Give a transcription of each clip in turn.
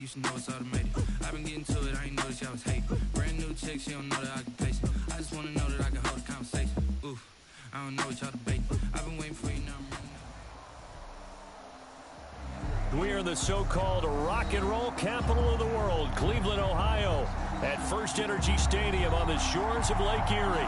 You should know it's automated. I've been getting to it, I ain't noticed y'all was hating. Brand new chick, she don't know that I can place it. I just wanna know that I can hold a conversation. Oof, I don't know what y'all debating. I've been waiting for you now. We are in the so-called rock and roll capital of the world, Cleveland, Ohio, at First Energy Stadium on the shores of Lake Erie.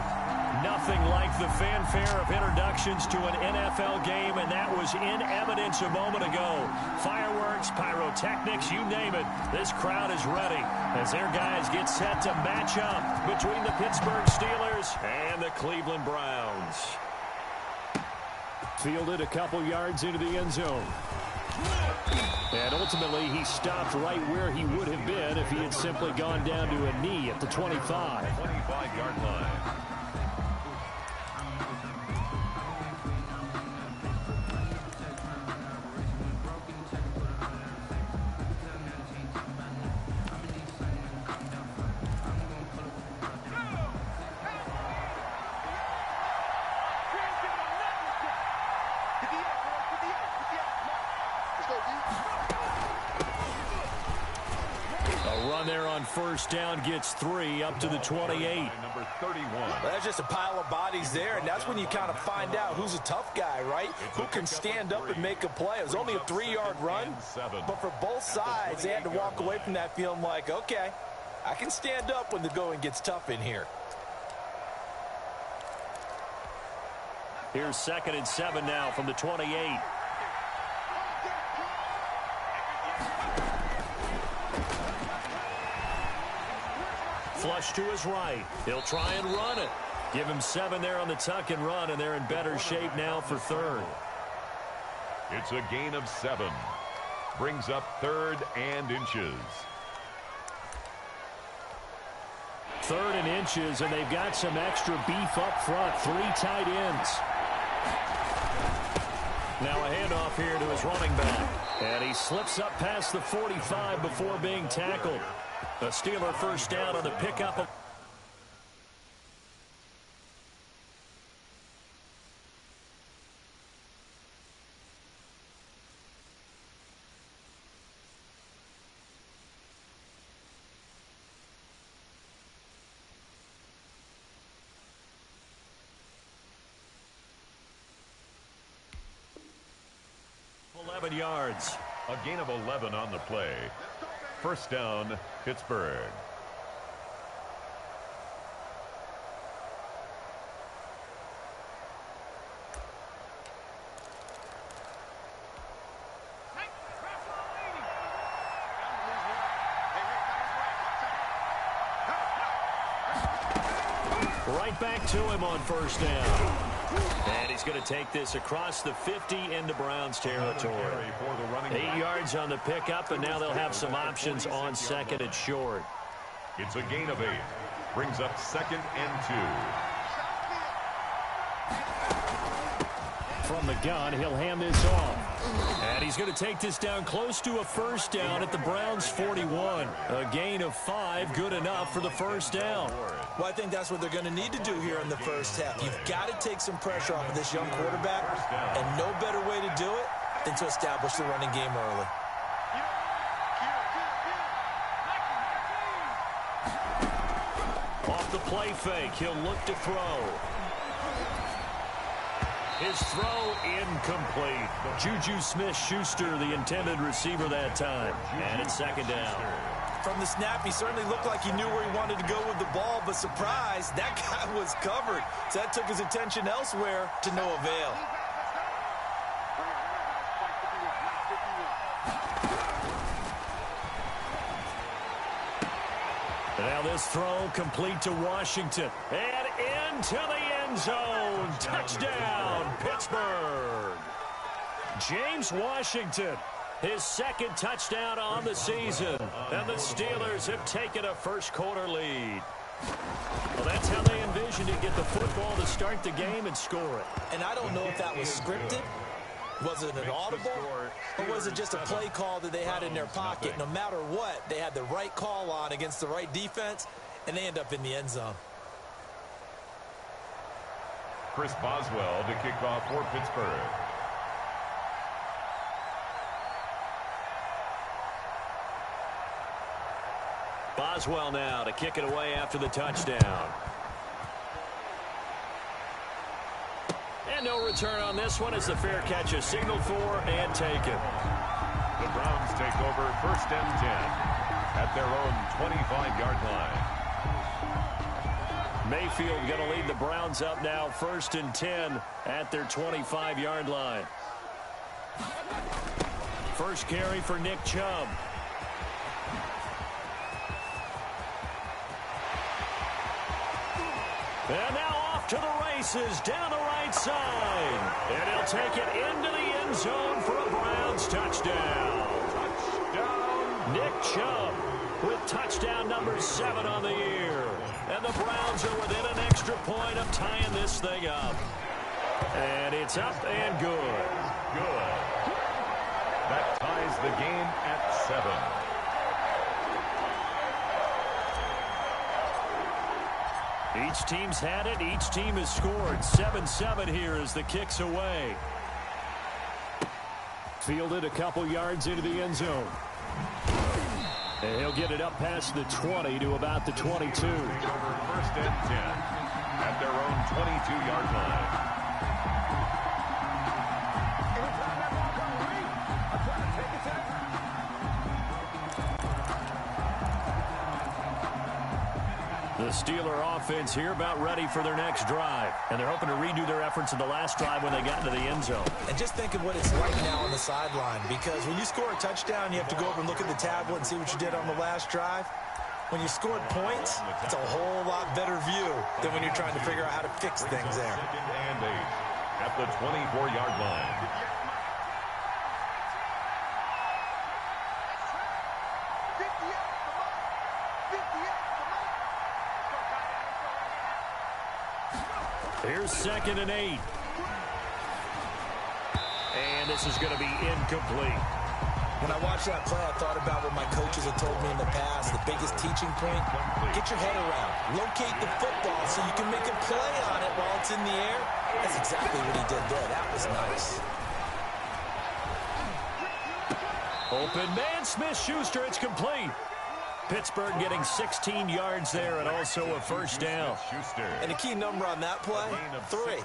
Nothing like the fanfare of introductions to an NFL game, and that was in evidence a moment ago. Fireworks, pyrotechnics, you name it. This crowd is ready as their guys get set to match up between the Pittsburgh Steelers and the Cleveland Browns. Fielded a couple yards into the end zone. And ultimately, he stopped right where he would have been if he had simply gone down to a knee at the 25. 25-yard line. There on first down gets 3 up to the 28. Number 31. Well, that's just a pile of bodies there, and that's when you kind of find out who's a tough guy, right? Who can stand up and make a play. It was only a 3-yard run, but for both sides, they had to walk away from that feeling like, okay, I can stand up when the going gets tough in here. Here's 2nd and 7 now from the 28. Flush to his right. He'll try and run it. Give him 7 there on the tuck and run, and they're in better shape now for 3rd. It's a gain of 7. Brings up 3rd and inches. 3rd and inches, and they've got some extra beef up front. 3 tight ends. Now a handoff here to his running back. And he slips up past the 45 before being tackled. A Steeler first down on the pickup of... yards. A gain of 11 on the play. First down, Pittsburgh. Right back to him on first down. And he's going to take this across the 50 into Browns territory. 8 yards on the pickup, and now they'll have some options on 2nd and short. It's a gain of 8. Brings up 2nd and 2. From the gun, he'll hand this off. And he's going to take this down close to a first down at the Browns' 41. A gain of 5, good enough for the first down. Well, I think that's what they're going to need to do here in the first half. You've got to take some pressure off of this young quarterback, and no better way to do it than to establish the running game early. Off the play fake, he'll look to throw. His throw incomplete. Juju Smith-Schuster, the intended receiver that time. And it's 2nd down. From the snap, he certainly looked like he knew where he wanted to go with the ball, but surprise, that guy was covered. So that took his attention elsewhere to no avail. Now this throw complete to Washington. And into the end zone. Touchdown, Pittsburgh. James Washington. His 2nd touchdown on the season. And the Steelers have taken a first-quarter lead. Well, that's how they envisioned to get the football to start the game and score it. And I don't know if that was scripted. Was it an audible? Or was it just a play call that they had in their pocket? No matter what, they had the right call on against the right defense, and they end up in the end zone. Chris Boswell to kick off for Pittsburgh. Boswell now to kick it away after the touchdown. And no return on this one as the fair catch is signaled for and taken. The Browns take over 1st and 10 at their own 25-yard line. Mayfield going to lead the Browns up now 1st and 10 at their 25-yard line. First carry for Nick Chubb. And now off to the races down the right side. And he'll take it into the end zone for a Browns touchdown. Touchdown. Nick Chubb with touchdown number 7 on the year. And the Browns are within an extra point of tying this thing up. And it's up and good. Good. That ties the game at 7. Each team's had it. Each team has scored. 7-7 here as the kick's away. Fielded a couple yards into the end zone. And he'll get it up past the 20 to about the 22. Over 1st and 10 at their own 22-yard line. The Steeler offense here about ready for their next drive. And they're hoping to redo their efforts in the last drive when they got into the end zone. And just think of what it's like now on the sideline, because when you score a touchdown, you have to go over and look at the tablet and see what you did on the last drive. When you scored points, it's a whole lot better view than when you're trying to figure out how to fix things there. 2nd and 8 at the 24-yard line. Here's 2nd and 8. And this is going to be incomplete. When I watched that play, I thought about what my coaches have told me in the past. The biggest teaching point, get your head around. Locate the football so you can make a play on it while it's in the air. That's exactly what he did there. That was nice. Open man, Smith-Schuster. It's complete. Pittsburgh getting 16 yards there and also a first down. And a key number on that play, 3.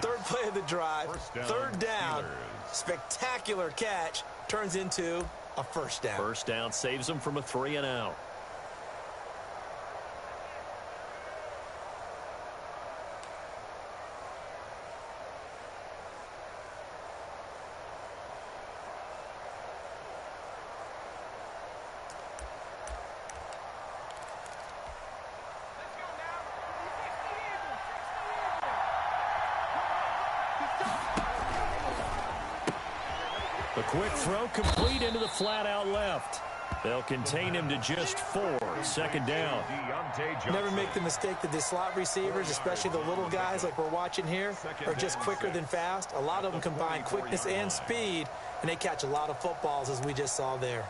Third play of the drive, 3rd down. Spectacular catch turns into a first down. First down saves them from a 3 and out. The quick throw complete into the flat out left. They'll contain him to just 4. 2nd down. Never make the mistake that the slot receivers, especially the little guys like we're watching here, are just quicker than fast. A lot of them combine quickness and speed, and they catch a lot of footballs, as we just saw there.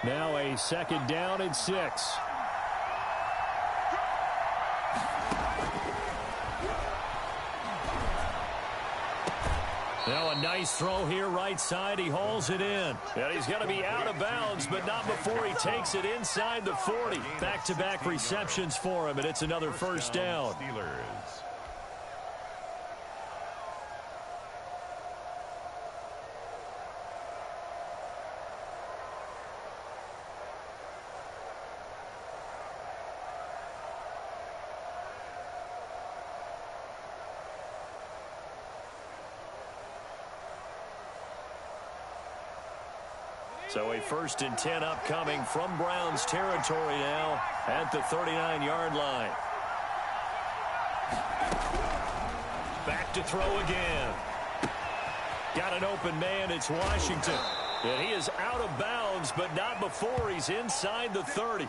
Now a 2nd down and 6. Now a nice throw here right side. He hauls it in. And he's going to be out of bounds, but not before he takes it inside the 40. Back-to-back receptions for him, and it's another first down. Steelers. So a 1st and 10 upcoming from Browns territory now at the 39-yard line. Back to throw again. Got an open man. It's Washington. And he is out of bounds, but not before he's inside the 30.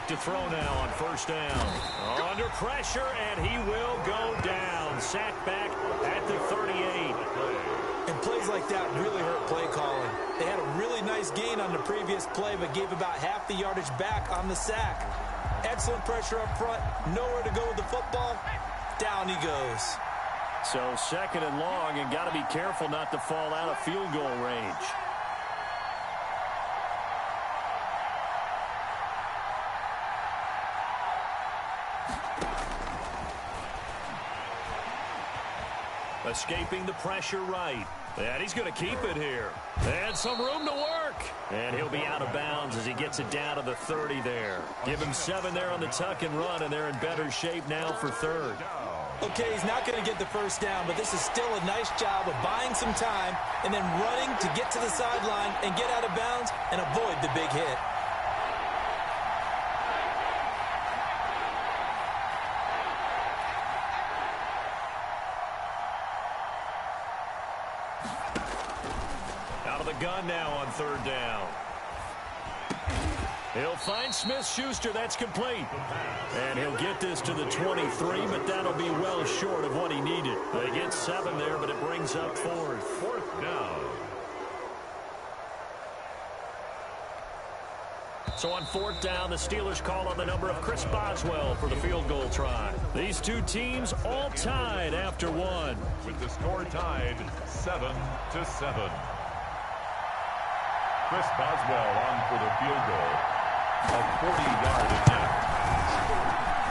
back to throw now on first down. Under pressure, and he will go down. Sacked back at the 38. And plays like that really hurt play calling. They had a really nice gain on the previous play, but gave about half the yardage back on the sack. Excellent pressure up front. Nowhere to go with the football. Down he goes. So second and long, and got to be careful not to fall out of field goal range. Escaping the pressure right. And he's going to keep it here. And some room to work. And he'll be out of bounds as he gets it down to the 30 there. Give him 7 there on the tuck and run, and they're in better shape now for third. Okay, he's not going to get the first down, but this is still a nice job of buying some time and then running to get to the sideline and get out of bounds and avoid the big hit. Out of the gun now on third down. He'll find Smith-Schuster. That's complete. And he'll get this to the 23, but that'll be well short of what he needed. They get 7 there, but it brings up fourth. Fourth down. So on fourth down, the Steelers call on the number of Chris Boswell for the field goal try. These two teams all tied after one. With the score tied 7-7. Chris Boswell on for the field goal. A 40-yard attempt.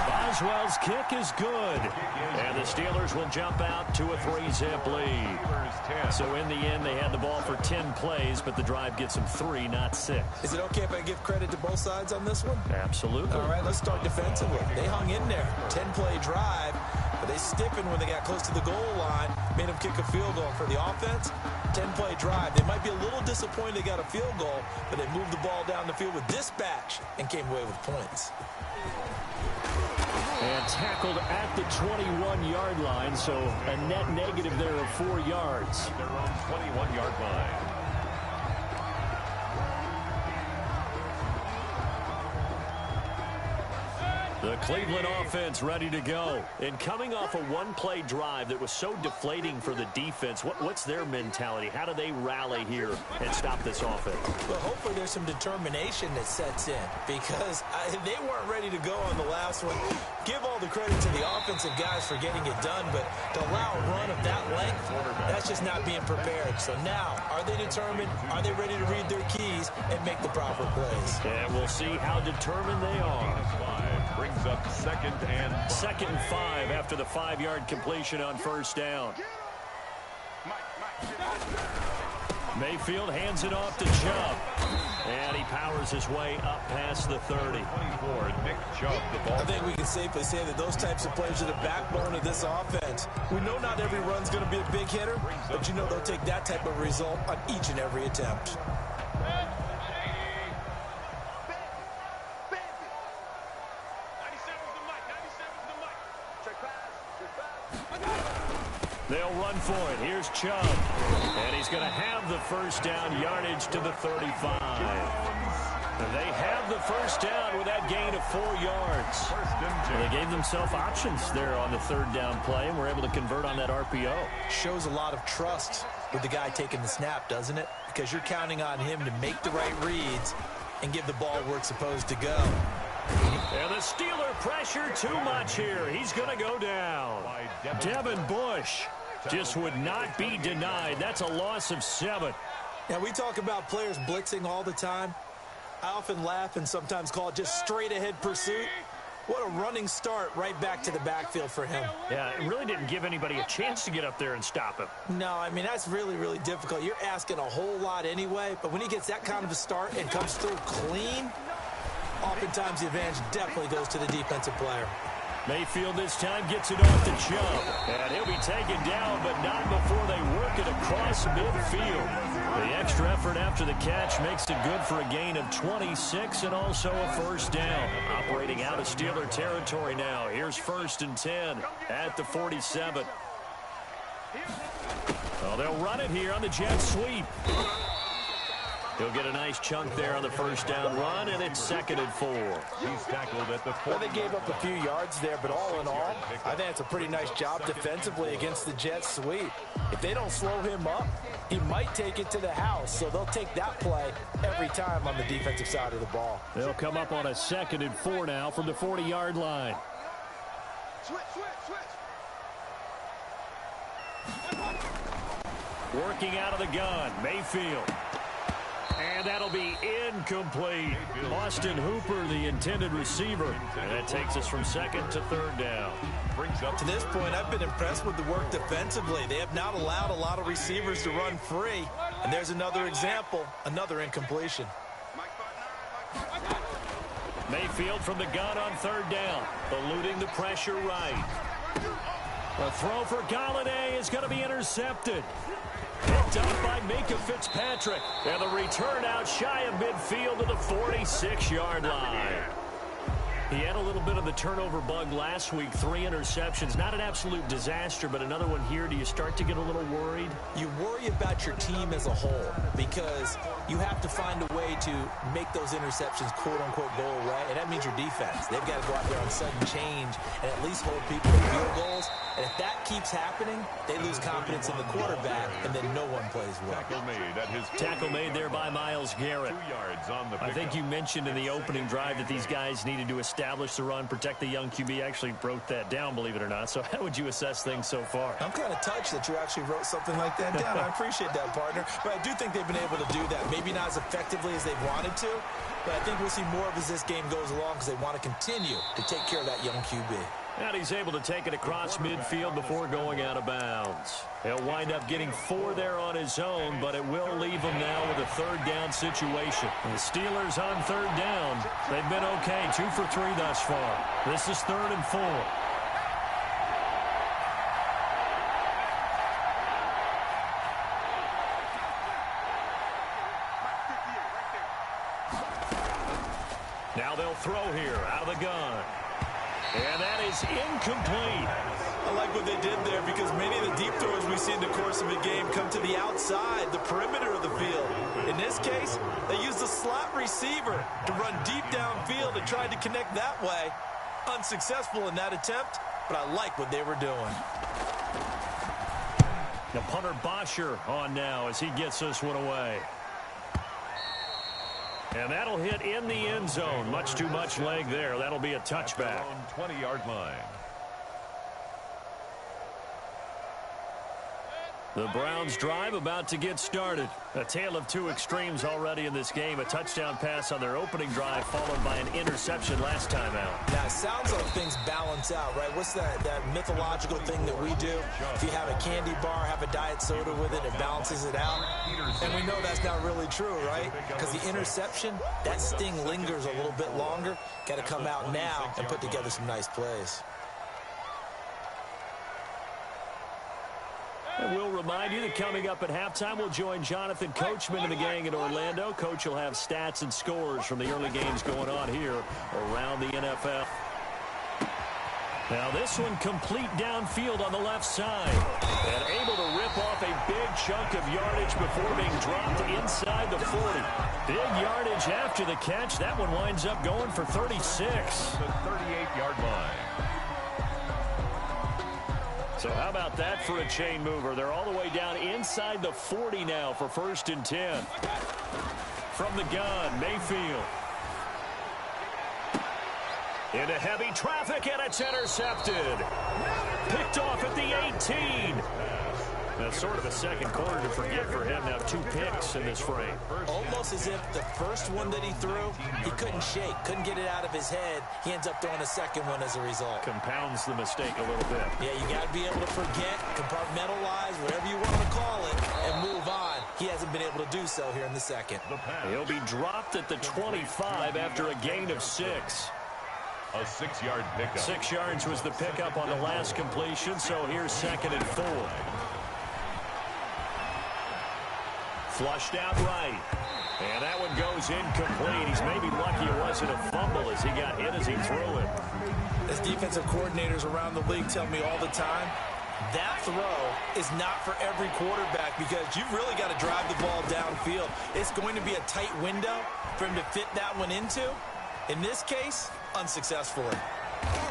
Boswell's kick is good. And the Steelers will jump out to a 3-zip lead. So in the end, they had the ball for 10 plays, but the drive gets them 3, not 6. Is it okay if I give credit to both sides on this one? Absolutely. All right, let's start defensively. They hung in there. 10-play drive, but they stiffened when they got close to the goal line, made them kick a field goal. For the offense, 10-play drive. They might be a little disappointed they got a field goal, but they moved the ball down the field with dispatch and came away with points. And tackled at the 21-yard line, so a net negative there of 4 yards. Their own 21-yard line. The Cleveland offense ready to go. And coming off a one-play drive that was so deflating for the defense, what's their mentality? How do they rally here and stop this offense? Well, hopefully there's some determination that sets in because they weren't ready to go on the last one. Give all the credit to the offensive guys for getting it done, but to allow a run of that length, that's just not being prepared. So now, are they determined? Are they ready to read their keys and make the proper plays? And we'll see how determined they are. Brings up second and 5 after the 5-yard completion on first down. Mayfield hands it off to Chubb. And he powers his way up past the 30. 24, Nick Chubb, the ball. I think we can safely say that those types of players are the backbone of this offense. We know not every run's going to be a big hitter, but you know they'll take that type of result on each and every attempt. They'll run for it. Here's Chubb. And he's going to have the first down, yardage to the 35. They have the first down with that gain of 4 yards. Well, they gave themselves options there on the third down play, and were able to convert on that RPO. Shows a lot of trust with the guy taking the snap, doesn't it? Because you're counting on him to make the right reads and give the ball where it's supposed to go. And the Steeler pressure too much here. He's going to go down. Devin Bush just would not be denied. That's a loss of 7. Now, we talk about players blitzing all the time. I often laugh and sometimes call it just straight-ahead pursuit. What a running start right back to the backfield for him. Yeah, it really didn't give anybody a chance to get up there and stop him. No, I mean, that's really, really difficult. You're asking a whole lot anyway, but when he gets that kind of a start and comes through clean, oftentimes the advantage definitely goes to the defensive player. Mayfield this time gets it off to Chubb. And he'll be taken down, but not before they work it across midfield. The extra effort after the catch makes it good for a gain of 26 and also a first down. Operating out of Steeler territory now. Here's 1st and 10 at the 47. Well, they'll run it here on the jet sweep. He'll get a nice chunk there on the first down run, and it's 2nd and 4. He's tackled at the 4. Well, they gave up a few yards there, but all in all, I think it's a pretty nice job defensively against the Jets sweep. If they don't slow him up, he might take it to the house, so they'll take that play every time on the defensive side of the ball. They'll come up on a 2nd and 4 now from the 40-yard line. Working out of the gun, Mayfield. And that'll be incomplete. Austin Hooper, the intended receiver. And that takes us from 2nd to 3rd down. To this point, I've been impressed with the work defensively. They have not allowed a lot of receivers to run free. And there's another example, another incompletion. Mayfield from the gun on 3rd down. Eluding the pressure right. A throw for Galladay is going to be intercepted. Picked up by Minkah Fitzpatrick. And the return out shy of midfield to the 46-yard line. He had a little bit of the turnover bug last week. 3 interceptions. Not an absolute disaster, but another one here. Do you start to get a little worried? You worry about your team as a whole because you have to find a way to make those interceptions, quote-unquote, go away, and that means your defense. They've got to go out there on sudden change and at least hold people to field goals. And if that keeps happening, they lose confidence in the quarterback, and then no one plays well. Tackle made there by Myles Garrett. 2 yards on the I think you mentioned in the opening drive that these guys needed to establish the run, protect the young QB. Actually wrote that down, believe it or not. So how would you assess things so far? I'm kind of touched that you actually wrote something like that down. I appreciate that, partner. But I do think they've been able to do that. Maybe not as effectively as they've wanted to, but I think we'll see more of as this game goes along because they want to continue to take care of that young QB. And he's able to take it across midfield before going out of bounds. He'll wind up getting 4 there on his own, but it will leave him now with a 3rd down situation. The Steelers on 3rd down. They've been okay, 2 for 3 thus far. This is 3rd and 4. Now they'll throw here out of the gun. And that is incomplete. I like what they did there because many of the deep throws we see in the course of a game come to the outside, the perimeter of the field. In this case, they used a slot receiver to run deep downfield and tried to connect that way. Unsuccessful in that attempt, but I like what they were doing. The punter Bosher on now as he gets this one away. And that'll hit in the end zone. Much too much leg there. That'll be a touchback. On 20-yard line. The Browns drive about to get started. A tale of 2 extremes already in this game. A touchdown pass on their opening drive followed by an interception last time out. Now, it sounds like things balance out, right? What's that mythological thing that we do? If you have a candy bar, have a diet soda with it, it balances it out. And we know that's not really true, right? Because the interception, that sting lingers a little bit longer. Got to come out now and put together some nice plays. And we'll remind you that coming up at halftime, we'll join Jonathan Coachman and the gang in Orlando. Coach will have stats and scores from the early games going on here around the NFL. Now this one complete downfield on the left side. And able to rip off a big chunk of yardage before being dropped inside the 40. Big yardage after the catch. That one winds up going for 36. The 38-yard line. So how about that for a chain mover? They're all the way down inside the 40 now for 1st and 10. From the gun, Mayfield. Into heavy traffic, and it's intercepted. Picked off at the 18. That's sort of a second quarter to forget for him. Now 2 picks in this frame. Almost as if the first one that he threw, he couldn't shake, couldn't get it out of his head. He ends up throwing a second one as a result. Compounds the mistake a little bit. Yeah, you got to be able to forget, compartmentalize, whatever you want to call it, and move on. He hasn't been able to do so here in the second. He'll be dropped at the 25 after a gain of 6. A 6-yard pickup. 6 yards was the pickup on the last completion, so here's 2nd and 4. Flushed out right. And that one goes incomplete. He's maybe lucky it wasn't a fumble as he got hit as he threw it. As defensive coordinators around the league tell me all the time, That throw is not for every quarterback because you've really got to drive the ball downfield. It's going to be a tight window for him to fit that one into. In this case, unsuccessfully.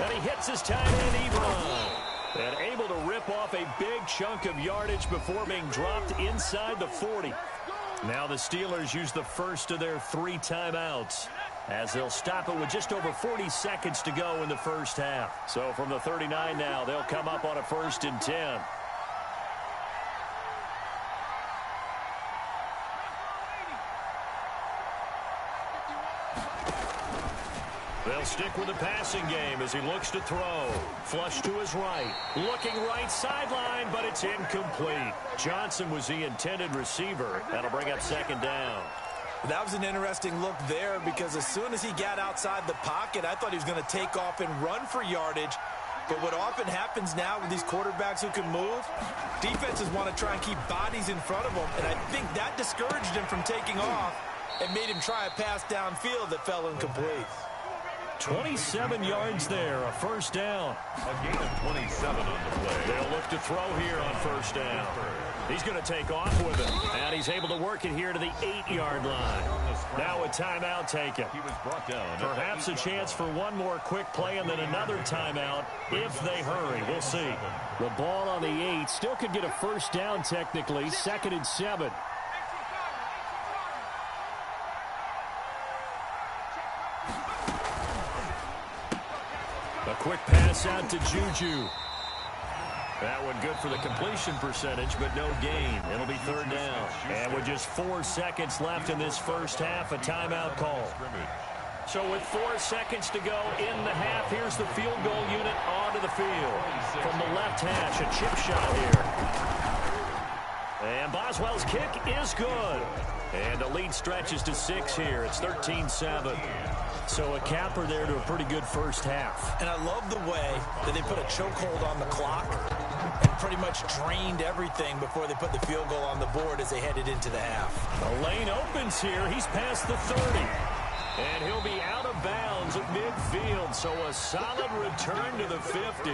And he hits his tight end, Ebron. And able to rip off a big chunk of yardage before being dropped inside the 40. Now the Steelers use the first of their 3 timeouts, as they'll stop it with just over 40 seconds to go in the first half. So from the 39 now, they'll come up on a 1st and 10. They'll stick with the passing game as he looks to throw. Flush to his right. Looking right sideline, but it's incomplete. Johnson was the intended receiver. That'll bring up 2nd down. That was an interesting look there because as soon as he got outside the pocket, I thought he was going to take off and run for yardage. But what often happens now with these quarterbacks who can move, defenses want to try and keep bodies in front of them. And I think that discouraged him from taking off and made him try a pass downfield that fell incomplete. 27 yards there, a 1st down. A gain of 27 on the play. They'll look to throw here on 1st down. He's going to take off with it, and he's able to work it here to the 8-yard line. Now a timeout taken. He was brought down. Perhaps a chance for one more quick play and then another timeout if they hurry. We'll see. The ball on the 8 still could get a 1st down technically, 2nd and 7. A quick pass out to Juju. That one good for the completion percentage, but no gain. It'll be 3rd down. And with just 4 seconds left in this first half, a timeout call. So with 4 seconds to go in the half, here's the field goal unit onto the field. From the left hash, a chip shot here. And Boswell's kick is good. And the lead stretches to 6 here. It's 13-7. So a capper there to a pretty good first half. And I love the way that they put a chokehold on the clock and pretty much drained everything before they put the field goal on the board as they headed into the half. The lane opens here. He's past the 30. And he'll be out of bounds at midfield, so a solid return to the 50.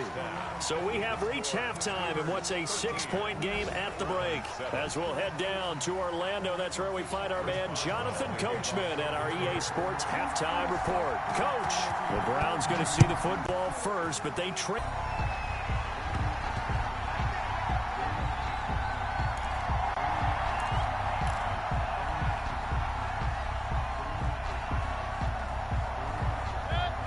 So we have reached halftime in what's a 6-point game at the break. As we'll head down to Orlando, that's where we find our man Jonathan Coachman at our EA Sports Halftime Report. Coach, the Browns going to see the football first, but they trail.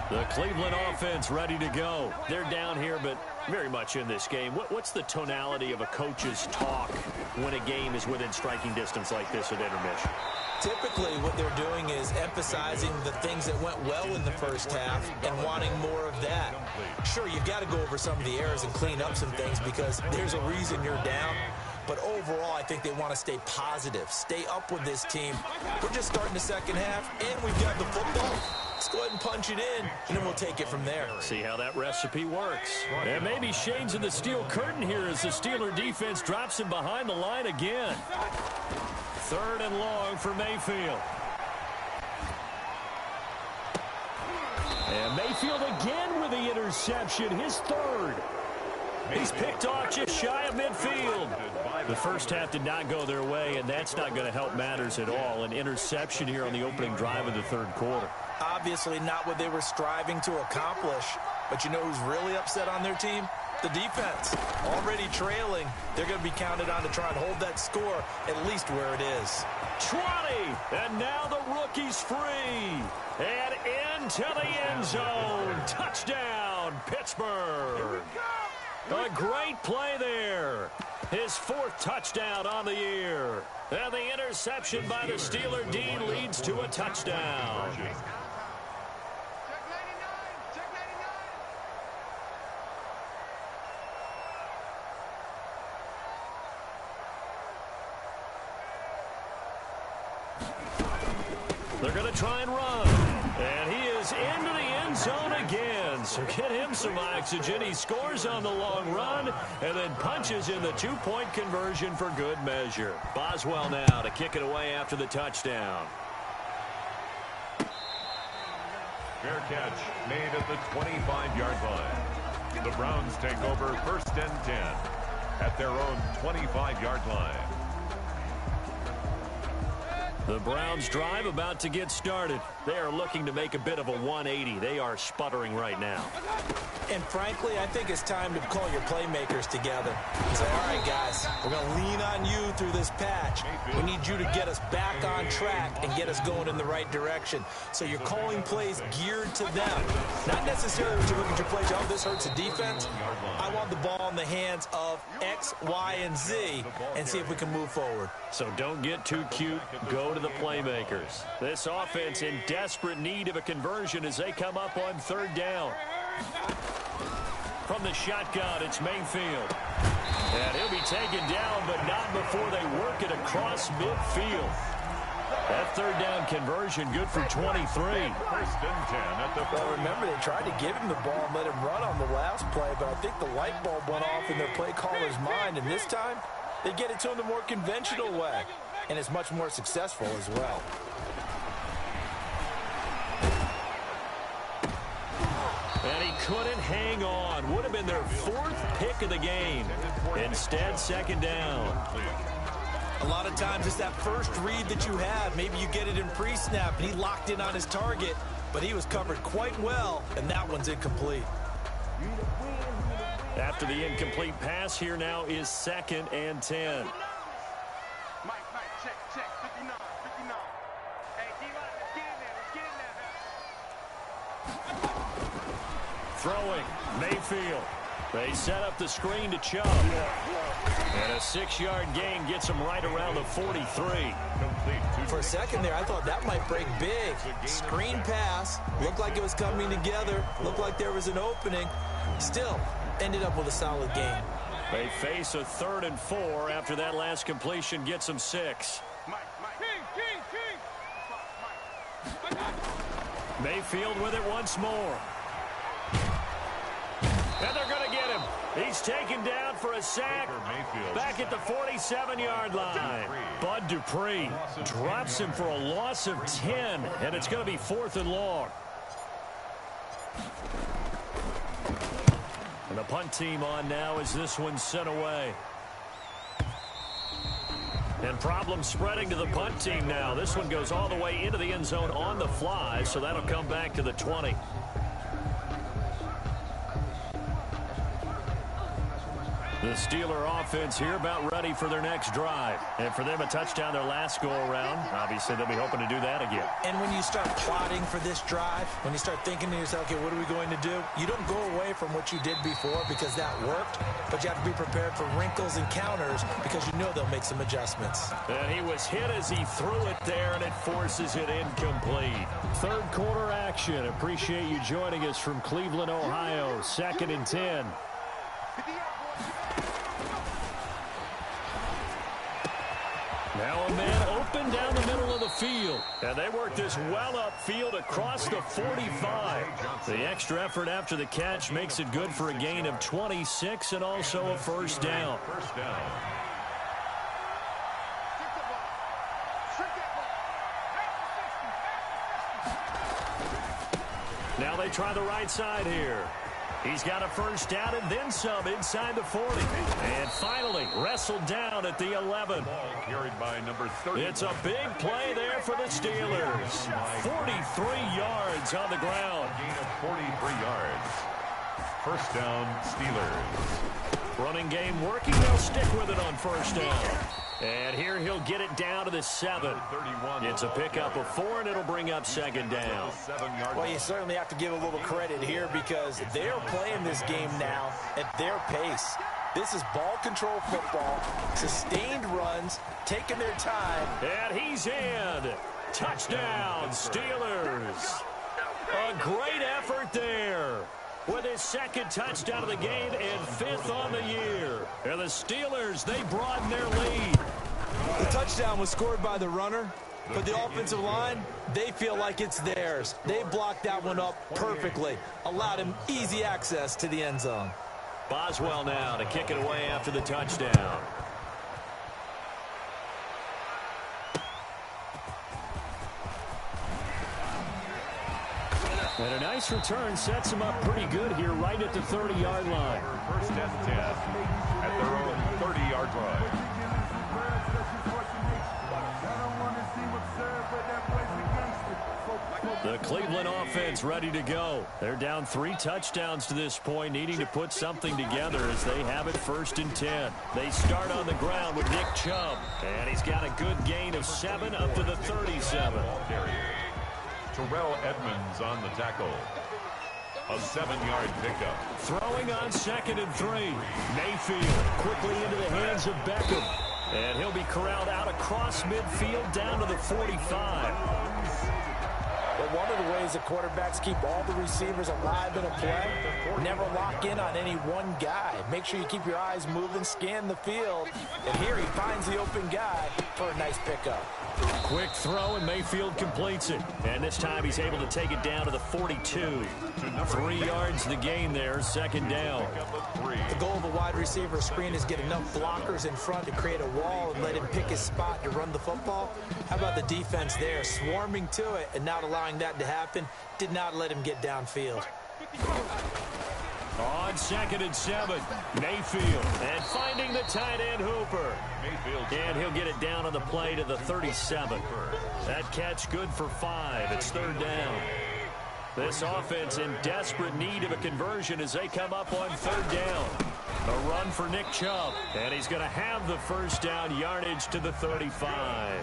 The Cleveland offense ready to go. They're down here, but very much in this game. What's the tonality of a coach's talk when a game is within striking distance like this at intermission? Typically, what they're doing is emphasizing the things that went well in the first half and wanting more of that. Sure, you've got to go over some of the errors and clean up some things because there's a reason you're down. But overall, I think they want to stay positive, stay up with this team. We're just starting the second half, and we've got the football. Let's go ahead and punch it in, and then we'll take it from there. See how that recipe works. And maybe Shane's in the steel curtain here as the Steeler defense drops him behind the line again. 3rd and long for Mayfield. And Mayfield again with the interception, his 3rd. He's picked off just shy of midfield. The first half did not go their way, and that's not going to help matters at all. An interception here on the opening drive of the 3rd quarter. Obviously not what they were striving to accomplish. But you know who's really upset on their team? The defense. Already trailing. They're going to be counted on to try and hold that score at least where it is. 20, and now the rookie's free. And into the end zone. Touchdown, Pittsburgh. A great play there. His 4th touchdown on the year. And the interception by the Steeler D leads to a touchdown. They're going to try and run. And he is into the end zone again. So get him some oxygen. He scores on the long run and then punches in the 2-point conversion for good measure. Boswell now to kick it away after the touchdown. Fair catch made at the 25-yard line. The Browns take over 1st and 10 at their own 25-yard line. The Browns drive about to get started. They are looking to make a bit of a 180. They are sputtering right now. And frankly, I think it's time to call your playmakers together and say, all right, guys, we're going to lean on you through this patch. We need you to get us back on track and get us going in the right direction. So you're calling plays geared to them. Not necessarily when you look at your plays, oh, this hurts the defense. I want the ball in the hands of X, Y, and Z and see if we can move forward. So don't get too cute. Go to the playmakers. This offense in desperate need of a conversion as they come up on 3rd down. From the shotgun, it's Mayfield. And he'll be taken down, but not before they work it across midfield. That 3rd down conversion good for 23. 1st and 10 at the 40. Well, remember, they tried to give him the ball and let him run on the last play, but I think the light bulb went off in their play caller's mind, and this time they get it to him the more conventional way, and it's much more successful as well. And he couldn't hang on. Would have been their 4th pick of the game. Instead, 2nd down. A lot of times it's that first read that you have. Maybe you get it in pre-snap, and he locked in on his target, but he was covered quite well, and that one's incomplete. After the incomplete pass, here now is 2nd and 10. Mike, check, 59. Hey, D-Line, let's get in there, Throwing, Mayfield. They set up the screen to Chubb. And a 6-yard gain gets him right around the 43. For a second there, I thought that might break big. Screen pass, looked like it was coming together, looked like there was an opening. Still, ended up with a solid gain. They face a 3rd and 4 after that last completion gets them 6. Mayfield with it once more. And they're going to get him. He's taken down for a sack back at the 47-yard line. Bud Dupree drops him for a loss of 10, and it's going to be 4th and long. And the punt team on now as this one's sent away. And problems spreading to the punt team now. This one goes all the way into the end zone on the fly, so that'll come back to the 20. The Steeler offense here about ready for their next drive. And for them, a touchdown their last go-around. Obviously, they'll be hoping to do that again. And when you start plotting for this drive, when you start thinking to yourself, okay, what are we going to do? You don't go away from what you did before because that worked, but you have to be prepared for wrinkles and counters because you know they'll make some adjustments. And he was hit as he threw it there, and it forces it incomplete. 3rd quarter action. Appreciate you joining us from Cleveland, Ohio. 2nd and 10. Now a man open down the middle of the field. And they work this well upfield across the 45. The extra effort after the catch makes it good for a gain of 26 and also a 1st down. Now they try the right side here. He's got a 1st down and then some inside the 40. And finally wrestled down at the 11. Ball carried by number 30. It's a big play there for the Steelers. 43 yards on the ground. Gain of 43 yards. 1st down, Steelers. Running game working. They'll stick with it on 1st down. And here he'll get it down to the 7. It's a pickup of 4, and it'll bring up 2nd down. Well, you certainly have to give a little credit here because they're playing this game now at their pace. This is ball control football, sustained runs, taking their time. And he's in. Touchdown, Steelers. A great effort there. With his 2nd touchdown of the game and 5th on the year. And the Steelers, they broaden their lead. The touchdown was scored by the runner, but the offensive line, they feel like it's theirs. They blocked that one up perfectly, allowed him easy access to the end zone. Boswell now to kick it away after the touchdown. And a nice return sets him up pretty good here right at the 30-yard line. First and 10 at their own 30-yard line. The Cleveland offense ready to go. They're down 3 touchdowns to this point, needing to put something together as they have it 1st and 10. They start on the ground with Nick Chubb, and he's got a good gain of 7 up to the 37. Terrell Edmonds on the tackle. A 7-yard pickup. Throwing on 2nd and 3. Mayfield quickly into the hands of Beckham. And he'll be corralled out across midfield down to the 45. But one of the ways that quarterbacks keep all the receivers alive in a play, never lock in on any one guy. Make sure you keep your eyes moving, scan the field. And here he finds the open guy for a nice pickup. Quick throw, and Mayfield completes it. And this time he's able to take it down to the 42. 3 yards the gain there, 2nd down. The goal of a wide receiver screen is get enough blockers in front to create a wall and let him pick his spot to run the football. How about the defense there, swarming to it and not allowing that to happen? Did not let him get downfield. On 2nd and 7, Mayfield, and finding the tight end Hooper. And he'll get it down on the play to the 37. That catch good for 5. It's 3rd down. This offense in desperate need of a conversion as they come up on 3rd down. A run for Nick Chubb, and he's going to have the 1st down yardage to the 35.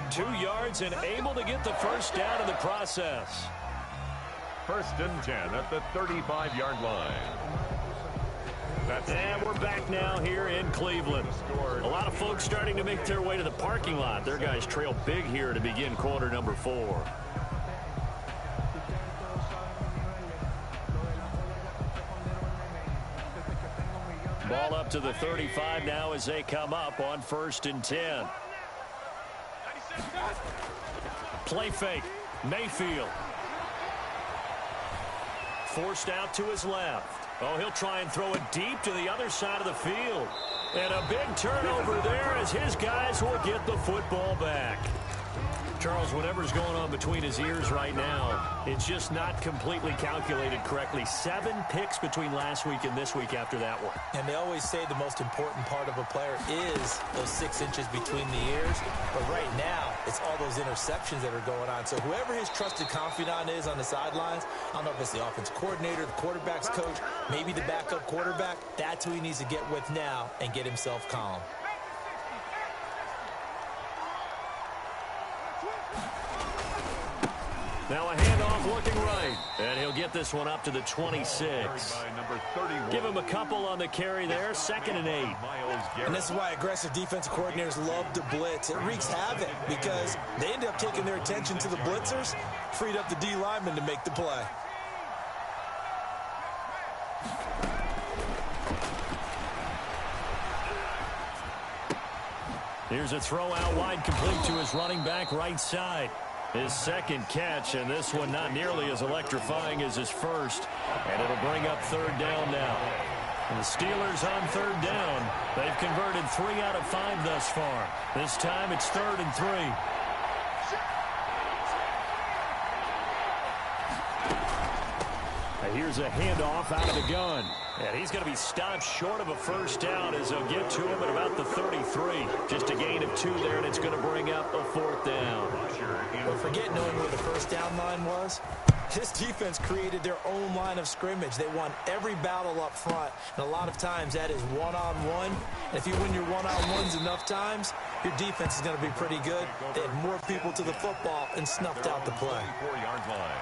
2 yards and able to get the 1st down in the process. 1st and 10 at the 35-yard line. And we're back now here in Cleveland. A lot of folks starting to make their way to the parking lot. Their guys trail big here to begin quarter number 4. Ball up to the 35 now as they come up on 1st and 10. Play fake. Mayfield. Forced out to his left. Oh, he'll try and throw it deep to the other side of the field. And a big turnover there as his guys will get the football back. Charles, whatever's going on between his ears right now, it's just not completely calculated correctly. 7 picks between last week and this week after that one. And they always say the most important part of a player is those 6 inches between the ears. But right now, it's all those interceptions that are going on. So whoever his trusted confidant is on the sidelines, I don't know if it's the offense coordinator, the quarterback's coach, maybe the backup quarterback, that's who he needs to get with now and get himself calm. Now a handoff looking right. And he'll get this one up to the 26. Give him a couple on the carry there. 2nd and 8. And this is why aggressive defensive coordinators love to blitz. It wreaks havoc because they end up taking their attention to the blitzers, freed up the D lineman to make the play. Here's a throw out wide, complete to his running back right side. His 2nd catch, and this one not nearly as electrifying as his 1st. And it'll bring up 3rd down now. And the Steelers on 3rd down. They've converted 3 out of 5 thus far. This time it's 3rd and 3. And here's a handoff out of the gun. And he's going to be stopped short of a 1st down as they'll get to him at about the 33. Just a gain of 2 there, and it's going to bring up a 4th down. But forget knowing where the 1st down line was. This defense created their own line of scrimmage. They won every battle up front, and a lot of times that is one-on-one. And if you win your one-on-ones enough times, your defense is going to be pretty good. They had more people to the football and snuffed out the play. 4-yard line.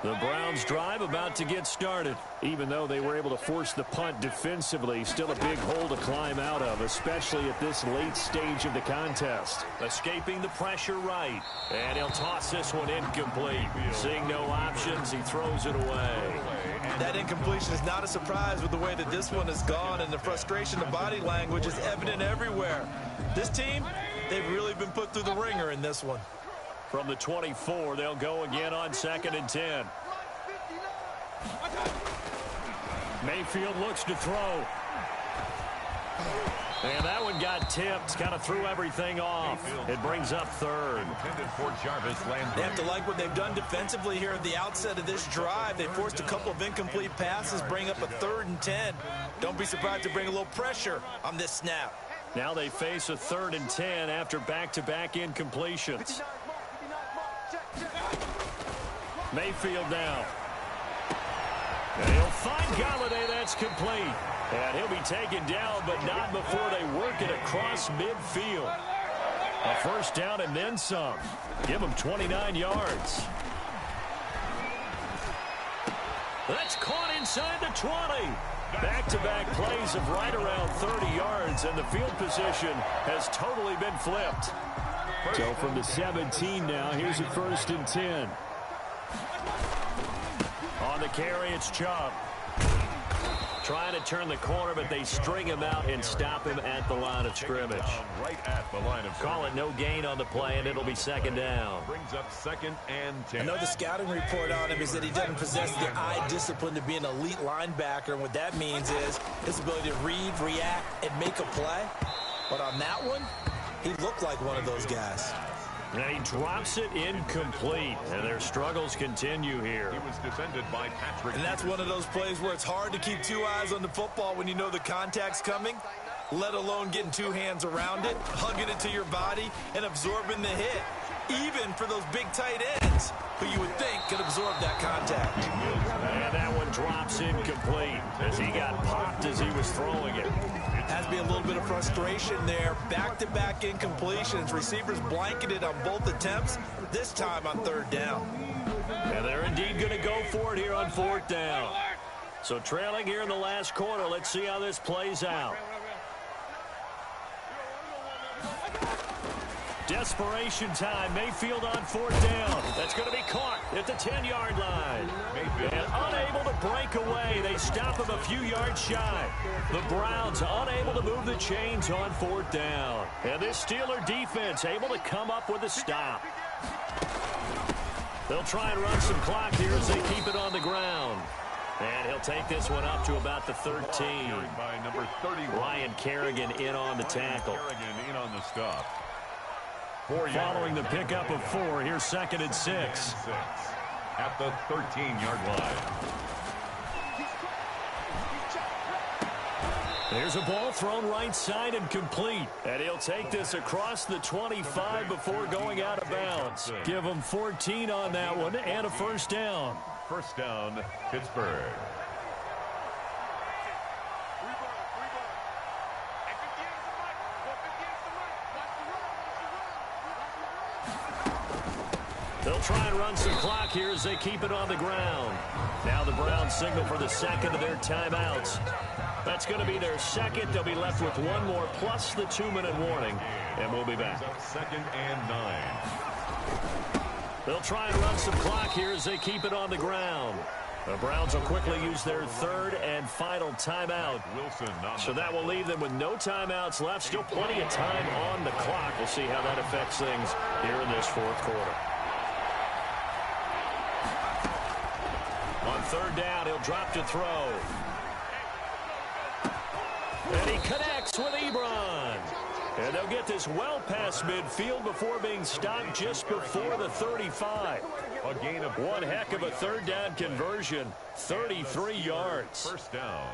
The Browns drive about to get started. Even though they were able to force the punt defensively, still a big hole to climb out of, especially at this late stage of the contest. Escaping the pressure right. And he'll toss this one incomplete. Seeing no options, he throws it away. That incompletion is not a surprise with the way that this one has gone, and the frustration, the body language is evident everywhere. This team, they've really been put through the ringer in this one. From the 24, they'll go again on 2nd and 10. Mayfield looks to throw. And that one got tipped, kind of threw everything off. It brings up third. Intended for Jarvis Landry. They have to like what they've done defensively here at the outset of this drive. They forced a couple of incomplete passes, bring up a 3rd and 10. Don't be surprised to bring a little pressure on this snap. Now they face a 3rd and 10 after back-to-back incompletions. Mayfield now. And he'll find Golladay. That's complete. And he'll be taken down, but not before they work it across midfield. A first down and then some. Give him 29 yards. That's caught inside the 20. Back-to-back plays of right around 30 yards, and the field position has totally been flipped. So from the 17 now, here's a 1st and 10. On the carry, it's Chubb. Trying to turn the corner, but they string him out and stop him at the line of scrimmage. Right at the line of Call it no gain on the play, and it'll be 2nd down. Brings up 2nd and 10. I know the scouting report on him is that he doesn't possess the eye discipline to be an elite linebacker, and what that means is his ability to read, react, and make a play. But on that one, he looked like one of those guys. And he drops it incomplete, and their struggles continue here. He was defended by Patrick. And that's one of those plays where it's hard to keep 2 eyes on the football when you know the contact's coming, let alone getting 2 hands around it, hugging it to your body, and absorbing the hit, even for those big tight ends who you would think could absorb that contact. And that one drops incomplete as he got popped as he was throwing it. Has to be a little bit of frustration there. Back-to-back incompletions. Receivers blanketed on both attempts, this time on 3rd down. And they're indeed going to go for it here on 4th down. So trailing here in the last quarter, let's see how this plays out. Desperation time. Mayfield on 4th down. That's going to be caught at the 10-yard line. And unable to break away. They stop him a few yards shy. The Browns unable to move the chains on 4th down. And this Steeler defense able to come up with a stop. They'll try and run some clock here as they keep it on the ground. And he'll take this one up to about the 13. By number 31. Ryan Kerrigan in on the tackle. Kerrigan in on the stop. Following the pickup of 4, here's 2nd and 6. At the 13-yard line. There's a ball thrown right side and complete. And he'll take this across the 25 before going out of bounds. Give him 14 on that one and a first down. First down, Pittsburgh. They'll try and run some clock here as they keep it on the ground. Now the Browns signal for the 2nd of their timeouts. That's going to be their 2nd. They'll be left with 1 more plus the 2-minute warning. And we'll be back. 2nd and 9. They'll try and run some clock here as they keep it on the ground. The Browns will quickly use their 3rd and final timeout. Wilson. So that will leave them with no timeouts left. Still plenty of time on the clock. We'll see how that affects things here in this 4th quarter. On 3rd down, he'll drop to throw. And he connects with Ebron. And they'll get this well past midfield before being stopped just before the 35. A gain of 1 heck of a 3rd down conversion. 33 yards. First down.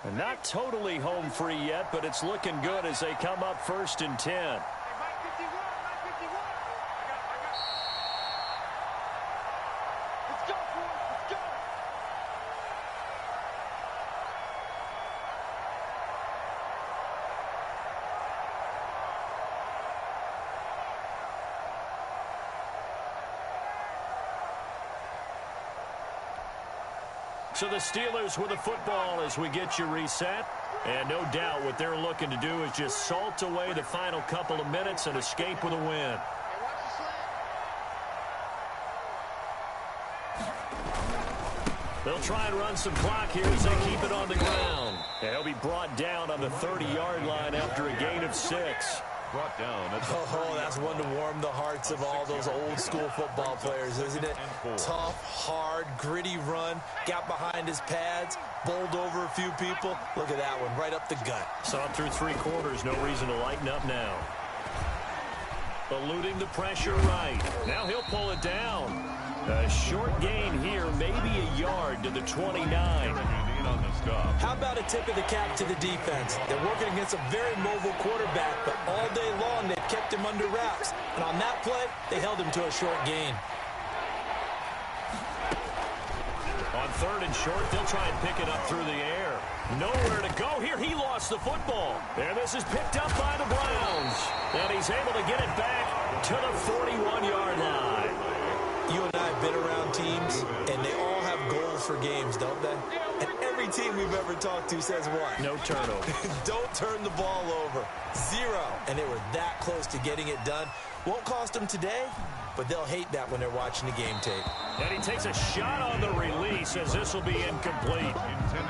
And not totally home free yet, but it's looking good as they come up 1st and 10. So the Steelers with the football as we get you reset. And no doubt what they're looking to do is just salt away the final couple of minutes and escape with a win. They'll try and run some clock here as they keep it on the ground. And he'll be brought down on the 30-yard line after a gain of 6. Brought down. That's one to warm the hearts of all those old-school football players, isn't it? Tough, hard, gritty run. Got behind his pads, bowled over a few people. Look at that one, right up the gut. Saw it through 3 quarters. No reason to lighten up now. Eluding the pressure right. Now he'll pull it down. A short gain here, maybe a yard to the 29. How about a tip of the cap to the defense? They're working against a very mobile quarterback, but all day long they've kept him under wraps. And on that play, they held him to a short gain. On 3rd and short, they'll try and pick it up through the air. Nowhere to go here. He lost the football. And this is picked up by the Browns. And he's able to get it back to the 41-yard line. You and I have been around teams, and they all have goals for games, don't they? And every team we've ever talked to says what? No turnover. Don't turn the ball over. 0. And they were that close to getting it done. Won't cost them today, but they'll hate that when they're watching the game tape. And he takes a shot on the release as this will be incomplete.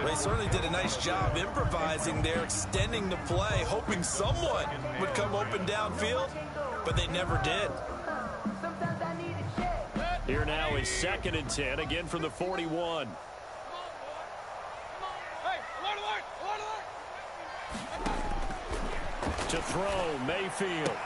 They certainly did a nice job improvising there, extending the play, hoping someone would come open downfield, but they never did. Here now is 2nd and 10, again from the 41. To throw, Mayfield.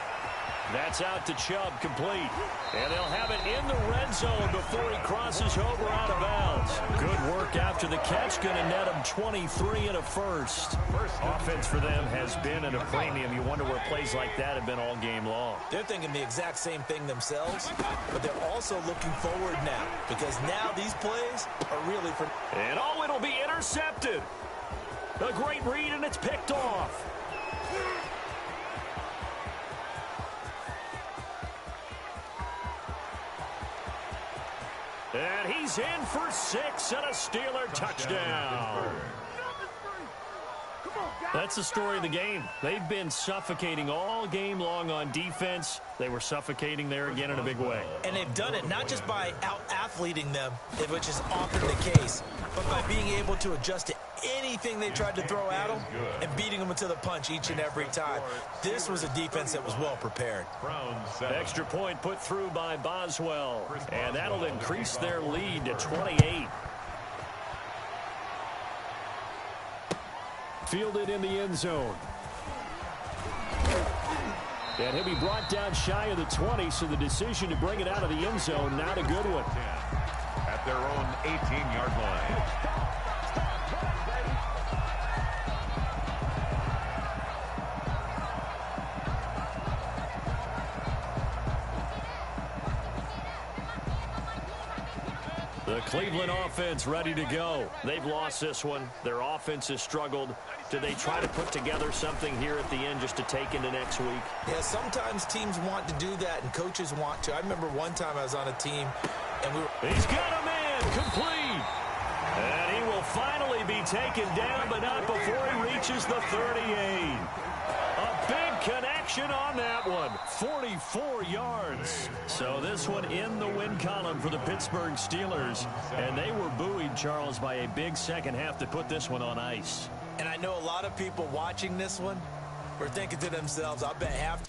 That's out to Chubb, complete. And they'll have it in the red zone before he crosses over out of bounds. Good work after the catch, going to net him 23 and a first. Offense for them has been at a premium. You wonder where plays like that have been all game long. They're thinking the exact same thing themselves, but they're also looking forward now, because now these plays are really for... And it'll be intercepted. A great read, and it's picked off. And he's in for 6 and a Steeler touchdown. That's the story of the game. They've been suffocating all game long on defense. They were suffocating there again in a big way. And they've done it not just by out-athleting them, which is often the case, but by being able to adjust to anything they tried to throw at them and beating them into the punch each and every time. This was a defense that was well prepared. Extra point put through by Boswell, and that'll increase their lead to 28. Fielded in the end zone. And he'll be brought down shy of the 20, so the decision to bring it out of the end zone, not a good one. At their own 18-yard line. The Cleveland offense ready to go. They've lost this one. Their offense has struggled. Do they try to put together something here at the end just to take into next week? Yeah, sometimes teams want to do that and coaches want to. I remember one time I was on a team and we were... He's got a man complete. And he will finally be taken down, but not before he reaches the 38. A big connection on that one. 44 yards. So this one in the win column for the Pittsburgh Steelers. And they were buoyed, Charles, by a big second half to put this one on ice. And I know a lot of people watching this one were thinking to themselves, I bet half...